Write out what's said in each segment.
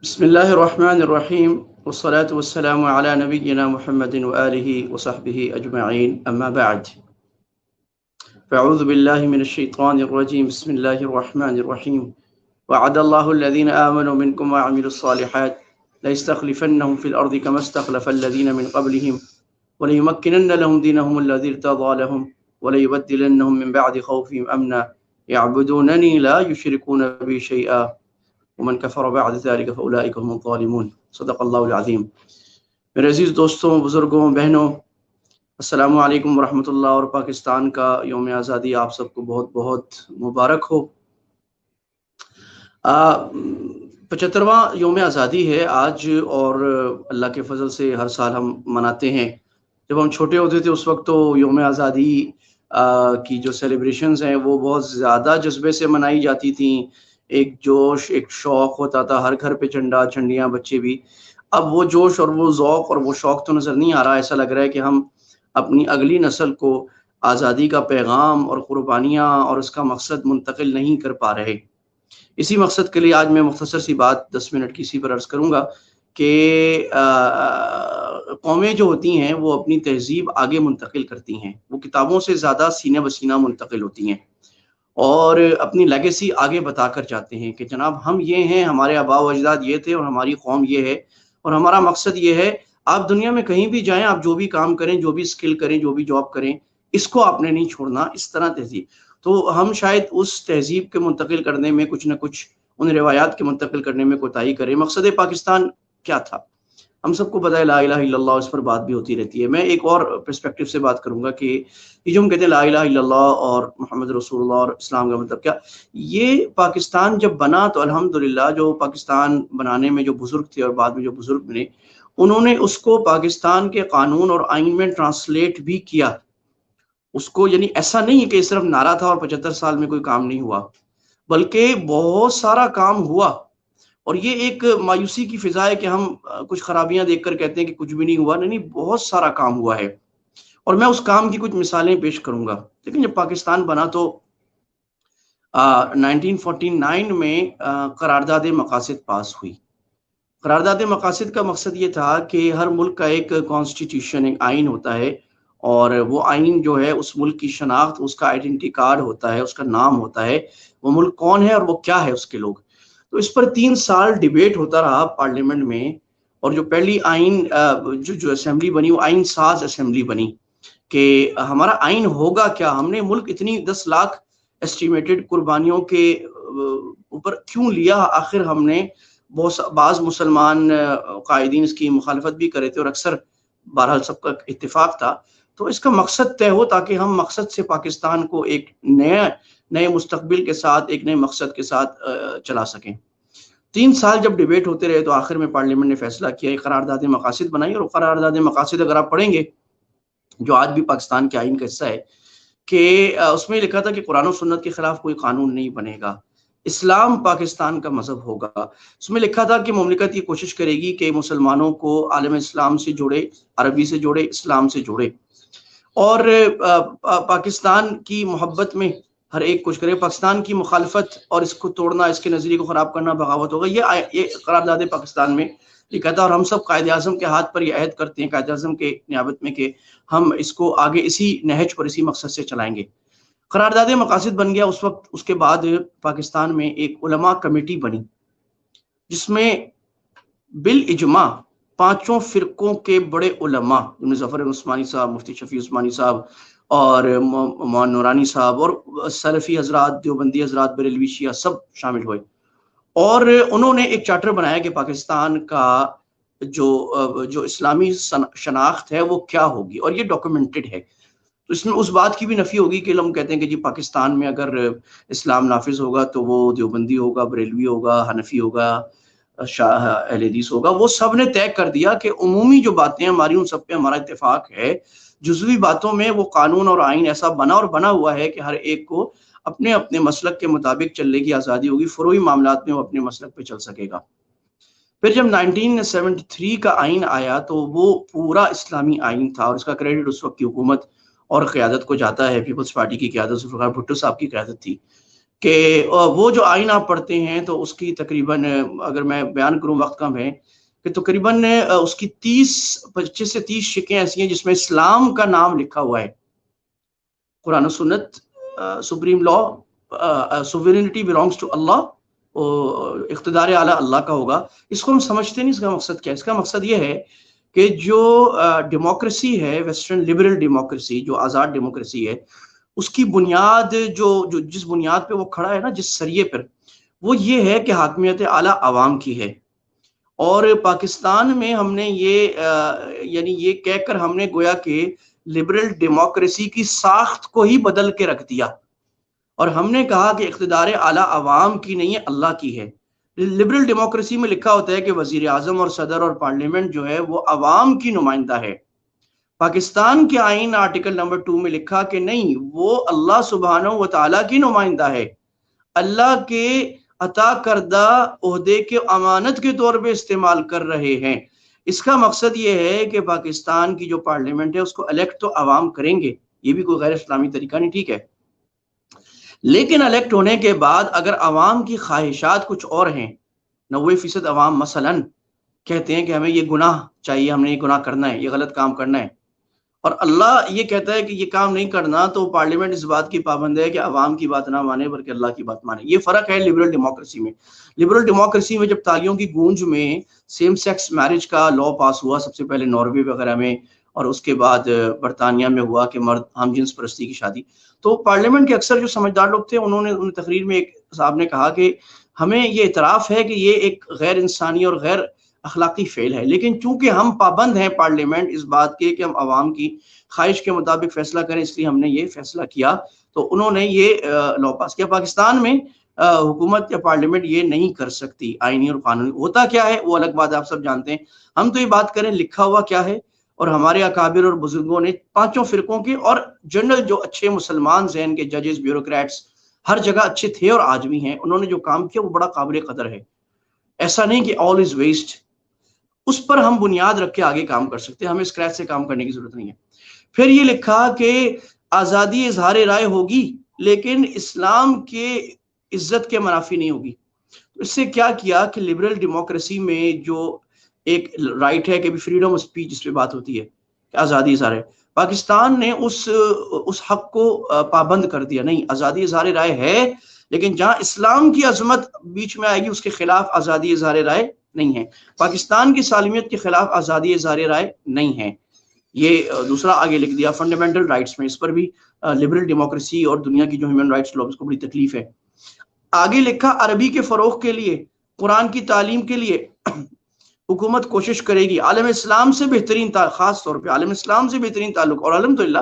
بسم الله الرحمن الرحيم والصلاة والسلام على نبينا محمد وآله وصحبه أجمعين أما بعد فأعوذ بالله من الشيطان الرجيم بسم الله الرحمن الرحيم وعد الله الذين آمنوا منكم وعملوا الصالحات ليستخلفنهم في الأرض كما استخلف الذين من قبلهم وليمكنن لهم دينهم الذي ارتضى لهم وليبدلنهم من بعد خوفهم أمنا يعبدونني لا يشركون بي شيئا ومن کفر بعد ذلك فاولئک هم الظالمون صدق اللہ العظیم۔ میرے عزیز دوستوں، بزرگوں، بہنوں، السلام علیکم ورحمۃ اللہ، اور پاکستان کا یوم آزادی آپ سب کو بہت بہت مبارک ہو۔ 75واں یوم آزادی ہے آج، اور اللہ کے فضل سے ہر سال ہم مناتے ہیں۔ جب ہم چھوٹے ہوتے تھے اس وقت تو یوم آزادی کی جو سیلیبریشنز ہیں وہ بہت زیادہ جذبے سے منائی جاتی تھیں، ایک جوش، ایک شوق ہوتا تھا، ہر گھر پہ جھنڈا، جھنڈیاں، بچے بھی۔ اب وہ جوش اور وہ ذوق اور وہ شوق تو نظر نہیں آ رہا۔ ایسا لگ رہا ہے کہ ہم اپنی اگلی نسل کو آزادی کا پیغام اور قربانیاں اور اس کا مقصد منتقل نہیں کر پا رہے۔ اسی مقصد کے لیے آج میں مختصر سی بات 10 منٹ کی اسی پر عرض کروں گا کہ قومیں جو ہوتی ہیں وہ اپنی تہذیب آگے منتقل کرتی ہیں، وہ کتابوں سے زیادہ سینے بسینہ منتقل ہوتی ہیں اور اپنی لیگیسی آگے بتا کر جاتے ہیں کہ جناب ہم یہ ہیں، ہمارے آباء و اجداد یہ تھے اور ہماری قوم یہ ہے اور ہمارا مقصد یہ ہے۔ آپ دنیا میں کہیں بھی جائیں، آپ جو بھی کام کریں، جو بھی اسکل کریں، جو بھی جاب کریں، اس کو آپ نے نہیں چھوڑنا۔ اس طرح تہذیب، تو ہم شاید اس تہذیب کے منتقل کرنے میں کچھ نہ کچھ، ان روایات کے منتقل کرنے میں کوتاہی کریں۔ مقصد پاکستان کیا تھا ہم سب کو پتہ ہے، لا الہ الا اللہ، اس پر بات بھی ہوتی رہتی ہے۔ میں ایک اور پرسپیکٹو سے بات کروں گا کہ یہ جو ہم کہتے ہیں لا الہ الا اللہ اور محمد رسول اللہ اور اسلام کا مطلب کیا، یہ پاکستان جب بنا تو الحمدللہ جو پاکستان بنانے میں جو بزرگ تھے اور بعد میں جو بزرگ بنے، انہوں نے اس کو پاکستان کے قانون اور آئین میں ٹرانسلیٹ بھی کیا اس کو۔ یعنی ایسا نہیں ہے کہ صرف نعرہ تھا اور 75 سال میں کوئی کام نہیں ہوا، بلکہ بہت سارا کام ہوا۔ اور یہ ایک مایوسی کی فضا ہے کہ ہم کچھ خرابیاں دیکھ کر کہتے ہیں کہ کچھ بھی نہیں ہوا۔ نہیں، بہت سارا کام ہوا ہے، اور میں اس کام کی کچھ مثالیں پیش کروں گا۔ لیکن جب پاکستان بنا تو 1949 میں قرارداد مقاصد پاس ہوئی۔ قرارداد مقاصد کا مقصد یہ تھا کہ ہر ملک کا ایک کانسٹیٹیوشن، ایک آئین ہوتا ہے، اور وہ آئین جو ہے اس ملک کی شناخت، اس کا آئیڈینٹی کارڈ ہوتا ہے، اس کا نام ہوتا ہے، وہ ملک کون ہے اور وہ کیا ہے اس کے لوگ۔ تو اس پر 3 سال ڈیبیٹ ہوتا رہا پارلیمنٹ میں، اور جو پہلی آئین جو اسمبلی بنی وہ آئین ساز اسمبلی بنی کہ ہمارا آئین ہوگا کیا۔ ہم نے ملک اتنی 10 لاکھ ایسٹیمیٹڈ قربانیوں کے اوپر کیوں لیا؟ آخر ہم نے بعض مسلمان قائدین اس کی مخالفت بھی کرے تھے اور اکثر بہرحال سب کا اتفاق تھا۔ تو اس کا مقصد طے ہو تاکہ ہم مقصد سے پاکستان کو ایک نئے مستقبل کے ساتھ، ایک نئے مقصد کے ساتھ چلا سکیں۔ 3 سال جب ڈیبیٹ ہوتے رہے تو آخر میں پارلیمنٹ نے فیصلہ کیا، ایک قرارداد مقاصد بنائی۔ اور قرارداد مقاصد اگر آپ پڑھیں گے جو آج بھی پاکستان کے آئین کا حصہ ہے، کہ اس میں لکھا تھا کہ قرآن و سنت کے خلاف کوئی قانون نہیں بنے گا، اسلام پاکستان کا مذہب ہوگا۔ اس میں لکھا تھا کہ مملکت یہ کوشش کرے گی کہ مسلمانوں کو عالم اسلام سے جوڑے، عربی سے جوڑے، اسلام سے جوڑے، اور پاکستان کی محبت میں ہر ایک کچھ کرے۔ پاکستان کی مخالفت اور اس کو توڑنا، اس کے نظریے کو خراب کرنا بغاوت ہوگا۔ یہ قرارداد پاکستان میں لکھا تھا، اور ہم سب قائد اعظم کے ہاتھ پر یہ عہد کرتے ہیں، قائد اعظم کے نیابت میں، کہ ہم اس کو آگے اسی نہج پر، اسی مقصد سے چلائیں گے۔ قرارداد مقاصد بن گیا۔ اس وقت اس کے بعد پاکستان میں ایک علماء کمیٹی بنی جس میں بالاجماع 5 فرقوں کے بڑے علماء، ظفر عثمانی صاحب، مفتی شفیع عثمانی صاحب، اور مولانا نورانی صاحب، اور سلفی حضرات، دیوبندی حضرات، بریلوی شیعہ، سب شامل ہوئے۔ اور انہوں نے ایک چارٹر بنایا کہ پاکستان کا جو اسلامی شناخت ہے وہ کیا ہوگی، اور یہ ڈاکومنٹڈ ہے۔ تو اس میں اس بات کی بھی نفی ہوگی کہ ہم کہتے ہیں کہ جی پاکستان میں اگر اسلام نافذ ہوگا تو وہ دیوبندی ہوگا، بریلوی ہوگا، حنفی ہوگا، شاہ اہل حدیث ہوگا۔ وہ سب نے طے کر دیا کہ عمومی جو باتیں ہماری، ان سب پہ ہمارا اتفاق ہے۔ جزوی باتوں میں وہ قانون اور آئین ایسا بنا اور بنا ہوا ہے کہ ہر ایک کو اپنے اپنے مسلک کے مطابق چلنے کی آزادی ہوگی، فروعی معاملات میں وہ اپنے مسلک پہ چل سکے گا۔ پھر جب 1973 کا آئین آیا تو وہ پورا اسلامی آئین تھا، اور اس کا کریڈٹ اس وقت کی حکومت اور قیادت کو جاتا ہے۔ پیپلز پارٹی کی قیادت ذوالفقار بھٹو صاحب کی قیادت تھی کہ وہ جو آئین آپ پڑھتے ہیں تو اس کی تقریباً اگر میں بیان کروں وقت کم ہے کہ تقریباً اس کی 25 سے 30 شقیں ایسی ہیں جس میں اسلام کا نام لکھا ہوا ہے. قرآن و سنت، supreme law, sovereignty belongs to Allah, اقتدار اعلیٰ اللہ کا ہوگا. اس کو ہم سمجھتے نہیں. اس کا مقصد کیا ہے؟ اس کا مقصد یہ ہے کہ جو ڈیموکریسی ہے، ویسٹرن لبرل ڈیموکریسی، جو آزاد ڈیموکریسی ہے، اس کی بنیاد جو جس بنیاد پہ وہ کھڑا ہے نا، جس سریے پر، وہ یہ ہے کہ حاکمیت اعلیٰ عوام کی ہے. اور پاکستان میں ہم نے یعنی یہ کہہ کر ہم نے گویا کہ لبرل ڈیموکریسی کی ساخت کو ہی بدل کے رکھ دیا، اور ہم نے کہا کہ اقتدار اعلیٰ عوام کی نہیں ہے، اللہ کی ہے. لبرل ڈیموکریسی میں لکھا ہوتا ہے کہ وزیر اعظم اور صدر اور پارلیمنٹ جو ہے وہ عوام کی نمائندہ ہے. پاکستان کے آئین آرٹیکل نمبر 2 میں لکھا کہ نہیں، وہ اللہ سبحانہ و تعالیٰ کی نمائندہ ہے، اللہ کے عطا کردہ عہدے کے امانت کے طور پہ استعمال کر رہے ہیں. اس کا مقصد یہ ہے کہ پاکستان کی جو پارلیمنٹ ہے اس کو الیکٹ تو عوام کریں گے، یہ بھی کوئی غیر اسلامی طریقہ نہیں، ٹھیک ہے، لیکن الیکٹ ہونے کے بعد اگر عوام کی خواہشات کچھ اور ہیں، 90% عوام مثلاً کہتے ہیں کہ ہمیں یہ گناہ چاہیے، ہم نے یہ گناہ کرنا ہے، یہ غلط کام کرنا ہے، اور اللہ یہ کہتا ہے کہ یہ کام نہیں کرنا، تو پارلیمنٹ اس بات کی پابند ہے کہ عوام کی بات نہ مانے بلکہ اللہ کی بات مانے. یہ فرق ہے لبرل ڈیموکریسی میں. لبرل ڈیموکریسی میں جب تالیوں کی گونج میں سیم سیکس میرج کا لا پاس ہوا، سب سے پہلے ناروے وغیرہ میں، اور اس کے بعد برطانیہ میں ہوا کہ مرد ہم جنس پرستی کی شادی، تو پارلیمنٹ کے اکثر جو سمجھدار لوگ تھے انہوں نے تقریر میں ایک صاحب نے کہا کہ ہمیں یہ اعتراف ہے کہ یہ ایک غیر انسانی اور غیر اخلاقی فعل ہے، لیکن چونکہ ہم پابند ہیں پارلیمنٹ اس بات کے کہ ہم عوام کی خواہش کے مطابق فیصلہ کریں، اس لیے ہم نے یہ فیصلہ کیا. تو انہوں نے یہ لا پاس کیا. پاکستان میں حکومت یا پارلیمنٹ یہ نہیں کر سکتی. آئینی اور قانونی ہوتا کیا ہے وہ الگ بات، آپ سب جانتے ہیں. ہم تو یہ بات کریں لکھا ہوا کیا ہے، اور ہمارے اکابر اور بزرگوں نے پانچوں فرقوں کے اور جنرل جو اچھے مسلمان ذہن کے ججز، بیوروکریٹس ہر جگہ اچھے تھے اور آج بھی ہیں، انہوں نے جو کام کیا وہ بڑا قابل قدر ہے. ایسا نہیں کہ آل از ویسٹ، اس پر ہم بنیاد رکھ کے آگے کام کر سکتے ہیں، ہمیں اسکریچ سے کام کرنے کی ضرورت نہیں ہے. پھر یہ لکھا کہ آزادی اظہار رائے ہوگی لیکن اسلام کے عزت کے منافی نہیں ہوگی. اس سے کیا کیا کہ لبرل ڈیموکریسی میں جو ایک رائٹ ہے کہ فریڈم آف اسپیچ، جس پہ بات ہوتی ہے کہ آزادی اظہار ہے، پاکستان نے اس حق کو پابند کر دیا. نہیں، آزادی اظہار رائے ہے، لیکن جہاں اسلام کی عظمت بیچ میں آئے گی اس کے خلاف آزادی اظہار رائے نہیں ہے. پاکستان کی سالمیت کے خلاف آزادی اظہار رائے نہیں ہے. یہ دوسرا آگے لکھ دیا فنڈامنٹل رائٹس میں. اس پر بھی لبرل ڈیموکریسی اور دنیا کی جو ہیومن رائٹس لوگ، اس کو بڑی تکلیف ہے. آگے لکھا عربی کے فروغ کے لیے، قرآن کی تعلیم کے لیے حکومت کوشش کرے گی. عالم اسلام سے بہترین خاص طور پہ عالم اسلام سے بہترین تعلق، اور الحمدللہ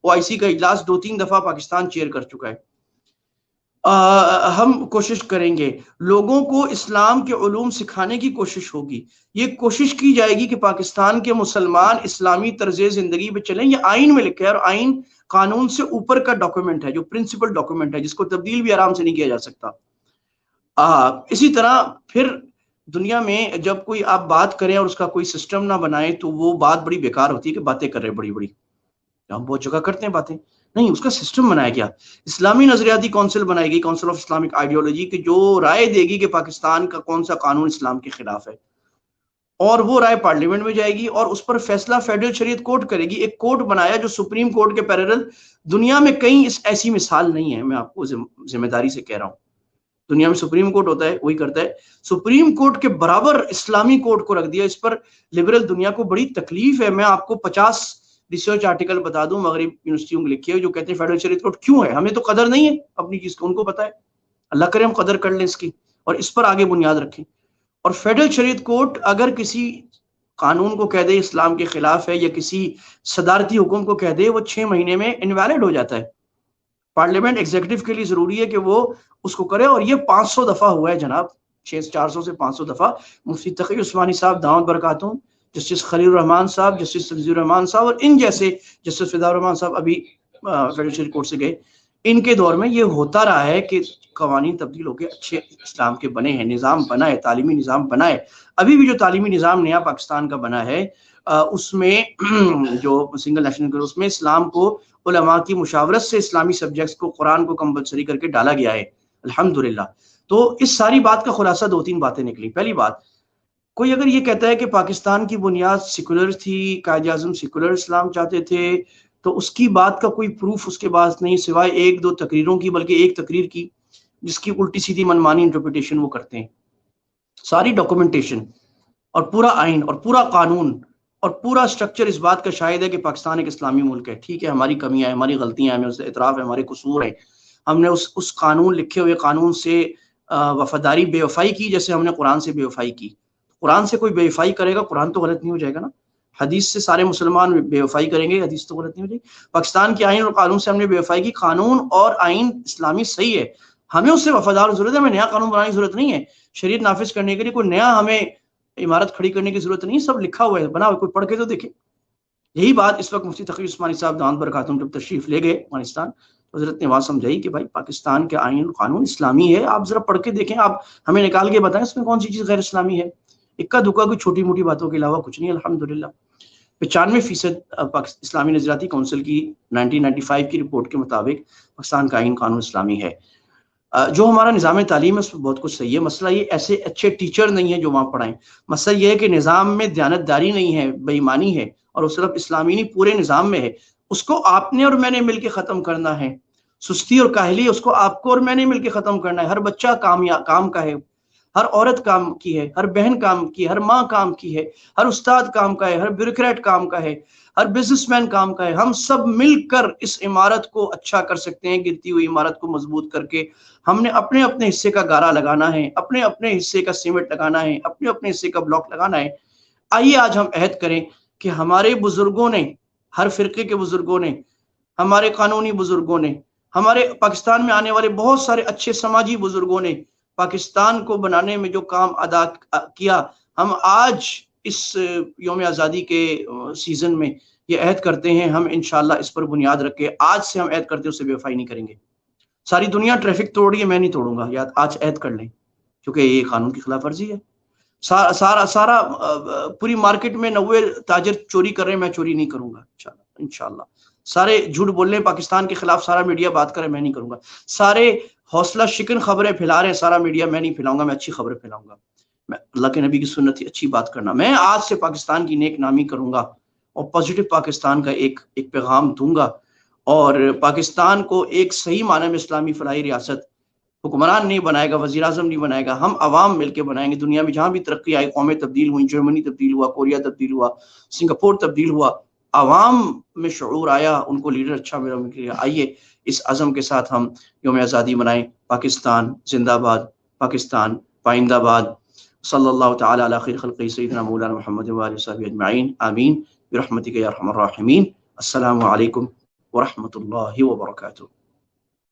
OIC کا اجلاس 2-3 دفعہ پاکستان چیئر کر چکا ہے. ہم کوشش کریں گے، لوگوں کو اسلام کے علوم سکھانے کی کوشش ہوگی. یہ کوشش کی جائے گی کہ پاکستان کے مسلمان اسلامی طرز زندگی پہ چلیں. یہ آئین میں لکھا ہے، اور آئین قانون سے اوپر کا ڈاکومنٹ ہے، جو پرنسپل ڈاکومنٹ ہے، جس کو تبدیل بھی آرام سے نہیں کیا جا سکتا. اسی طرح پھر دنیا میں جب کوئی آپ بات کریں اور اس کا کوئی سسٹم نہ بنائے تو وہ بات بڑی بیکار ہوتی ہے کہ باتیں کر رہے بڑی بڑی. ہم بہت جگہ کرتے ہیں باتیں، نہیں، اس کا سسٹم بنایا گیا. اسلامی نظریاتی کونسل بنائی گئی، کونسل آف اسلامک آئیڈیالوجی، کہ جو رائے دے گی کہ پاکستان کا کون سا قانون اسلام کے خلاف ہے، اور وہ رائے پارلیمنٹ میں جائے گی اور اس پر فیصلہ فیڈرل شریعت کورٹ کرے گی. ایک کورٹ بنایا جو سپریم کورٹ کے پیرلل، دنیا میں کہیں ایسی مثال نہیں ہے. میں آپ کو ذمہ داری سے کہہ رہا ہوں، دنیا میں سپریم کورٹ ہوتا ہے وہی کرتا ہے. سپریم کورٹ کے برابر اسلامی کورٹ کو رکھ دیا. اس پر لبرل دنیا کو بڑی تکلیف ہے. میں آپ کو 50 ریسرچ آرٹیکل بتا دوں مغرب یونیورسٹیوں میں لکھے ہوئے جو کہتے ہیں فیڈرل شریعت کورٹ کیوں ہے. ہمیں تو قدر نہیں ہے اپنی چیز کو، ان کو پتا ہے. اللہ کرے ہم قدر کر لیں اس کی اور اس پر آگے بنیاد رکھیں. اور فیڈرل شریعت کورٹ اگر کسی قانون کو کہہ دے اسلام کے خلاف ہے یا کسی صدارتی حکم کو کہہ دے، وہ 6 مہینے میں انویلڈ ہو جاتا ہے. پارلیمنٹ ایگزیکٹو کے لیے ضروری ہے کہ وہ اس کو کرے، اور یہ 500 دفعہ ہوا ہے جناب، 400 سے 500 دفعہ. مفتی تقی عثمانی صاحب دامت برکاتہم، جسٹس خلیل الرحمان صاحب، جسٹس تنزیر الرحمان صاحب، اور ان جیسے جسٹس فدا الرحمان صاحب ابھی فیڈرل شریعت کورٹ سے گئے، ان کے دور میں یہ ہوتا رہا ہے کہ قوانین تبدیل ہو کے اچھے اسلام کے بنے ہیں، نظام بنا ہے، تعلیمی نظام بنا ہے. ابھی بھی جو تعلیمی نظام نیا پاکستان کا بنا ہے اس میں جو سنگل نیشنل، اس میں اسلام کو علماء کی مشاورت سے اسلامی سبجیکٹس کو، قرآن کو کمپلسری کر کے ڈالا گیا ہے. الحمدللہ۔ تو اس ساری بات کا خلاصہ دو تین باتیں نکلی۔ پہلی بات، کوئی اگر یہ کہتا ہے کہ پاکستان کی بنیاد سیکولر تھی، قائد اعظم سیکولر اسلام چاہتے تھے، تو اس کی بات کا کوئی پروف اس کے پاس نہیں سوائے ایک دو تقریروں کی، بلکہ ایک تقریر کی جس کی الٹی سیدھی منمانی انٹرپریٹیشن وہ کرتے ہیں۔ ساری ڈاکومنٹیشن اور پورا آئین اور پورا قانون اور پورا سٹرکچر اس بات کا شاہد ہے کہ پاکستان ایک اسلامی ملک ہے۔ ٹھیک ہے، ہماری کمیاں ہیں، ہماری غلطیاں ہیں، ہمیں اس اعتراف ہے، ہمارے قصور ہیں، ہم نے اس قانون، لکھے ہوئے قانون سے وفاداری بے وفائی کی، جیسے ہم نے قرآن سے بے وفائی کی۔ قرآن سے کوئی بے وفائی کرے گا، قرآن تو غلط نہیں ہو جائے گا نا؟ حدیث سے سارے مسلمان بے وفائی کریں گے، حدیث تو غلط نہیں ہو جائے گی۔ پاکستان کے آئین اور قانون سے ہم نے بے وفائی کی، قانون اور آئین اسلامی صحیح ہے، ہمیں اس سے وفادار ضرورت ہے، ہمیں نیا قانون بنانے کی ضرورت نہیں ہے۔ شریعت نافذ کرنے کے لیے کوئی نیا ہمیں عمارت کھڑی کرنے کی ضرورت نہیں، سب لکھا ہوا ہے، بنا ہوا ہے، کوئی پڑھ کے تو دیکھے۔ یہی بات اس وقت مفتی تقی عثمانی صاحب دامت برکاتہم جب تشریف لے گئے افغانستان، تو حضرت نے وہاں سمجھائی کہ بھائی پاکستان کے آئین اور قانون اسلامی ہے، آپ ذرا پڑھ کے دیکھیں، آپ ہمیں نکال کے بتائیں اس میں کون سی چیز غیر اسلامی ہے۔ اکا دکا کوئی چھوٹی موٹی باتوں کے علاوہ کچھ نہیں، الحمدللہ۔ 95% اسلامی نظریاتی کونسل کی 1995 کی رپورٹ کے مطابق پاکستان کا آئین قانون اسلامی ہے۔ جو ہمارا نظام تعلیم ہے اس میں بہت کچھ صحیح ہے، مسئلہ یہ ایسے اچھے ٹیچر نہیں ہیں جو وہاں پڑھائیں، مسئلہ یہ ہے کہ نظام میں دیانتداری نہیں ہے، بے ایمانی ہے، اور وہ صرف اسلامی نہیں پورے نظام میں ہے۔ اس کو آپ نے اور میں نے مل کے ختم کرنا ہے۔ سستی اور کاہلی اس کو آپ کو اور میں نے مل کے ختم کرنا ہے۔ ہر بچہ کام کا ہے، ہر عورت کام کی ہے، ہر بہن کام کی ہے، ہر ماں کام کی ہے، ہر استاد کام کا ہے، ہر بیوروکریٹ کام کا ہے، ہر بزنس مین کام کا ہے۔ ہم سب مل کر اس عمارت کو اچھا کر سکتے ہیں، گرتی ہوئی عمارت کو مضبوط کر کے۔ ہم نے اپنے اپنے حصے کا گارا لگانا ہے، اپنے اپنے حصے کا سیمنٹ لگانا ہے، اپنے اپنے حصے کا بلاک لگانا ہے۔ آئیے آج ہم عہد کریں کہ ہمارے بزرگوں نے، ہر فرقے کے بزرگوں نے، ہمارے قانونی بزرگوں نے، ہمارے پاکستان میں آنے والے بہت سارے اچھے سماجی بزرگوں نے پاکستان کو بنانے میں جو کام ادا کیا، ہم آج اس یوم آزادی کے سیزن میں یہ عہد کرتے ہیں، ہم انشاءاللہ اس پر بنیاد رکھ کے آج سے ہم عہد کرتے ہیں، اس سے بے وفائی نہیں کریں گے۔ ساری دنیا ٹریفک توڑ رہی ہے، میں نہیں توڑوں گا، یا آج عہد کر لیں، کیونکہ یہ قانون کی خلاف ورزی ہے۔ سارا پوری مارکیٹ میں 90 تاجر چوری کر رہے ہیں، میں چوری نہیں کروں گا انشاءاللہ۔ سارے جھوٹ بول رہے ہیں پاکستان کے خلاف، سارا میڈیا بات کرے، میں نہیں کروں گا۔ سارے حوصلہ شکن خبریں پھیلا رہے ہیں، سارا میڈیا، میں نہیں پھیلاؤں گا، میں اچھی خبریں پھیلاؤں گا۔ میں اللہ کے نبی کی سنت ہی اچھی بات کرنا، میں آج سے پاکستان کی نیک نامی کروں گا اور پازیٹو پاکستان کا ایک پیغام دوں گا، اور پاکستان کو ایک صحیح معنی میں اسلامی فلاحی ریاست حکمران نہیں بنائے گا، وزیر اعظم نہیں بنائے گا، ہم عوام مل کے بنائیں گے۔ دنیا میں جہاں بھی ترقی آئی، قومیں تبدیل ہوئیں، جرمنی تبدیل ہوا، کوریا تبدیل ہوا، سنگاپور تبدیل ہوا، عوام میں شعور آیا، ان کو لیڈر اچھا ملا۔ آئیے اس عزم کے ساتھ ہم یوم آزادی منائیں۔ پاکستان زندہ باد، پاکستان پائندہ باد۔ صلی اللہ تعالی علی خیر خلقہ سیدنا مولانا محمد و آلہ وصحبہ اجمعین، آمین برحمتک یا ارحم الراحمین۔ السلام علیکم ورحمۃ اللہ وبرکاتہ۔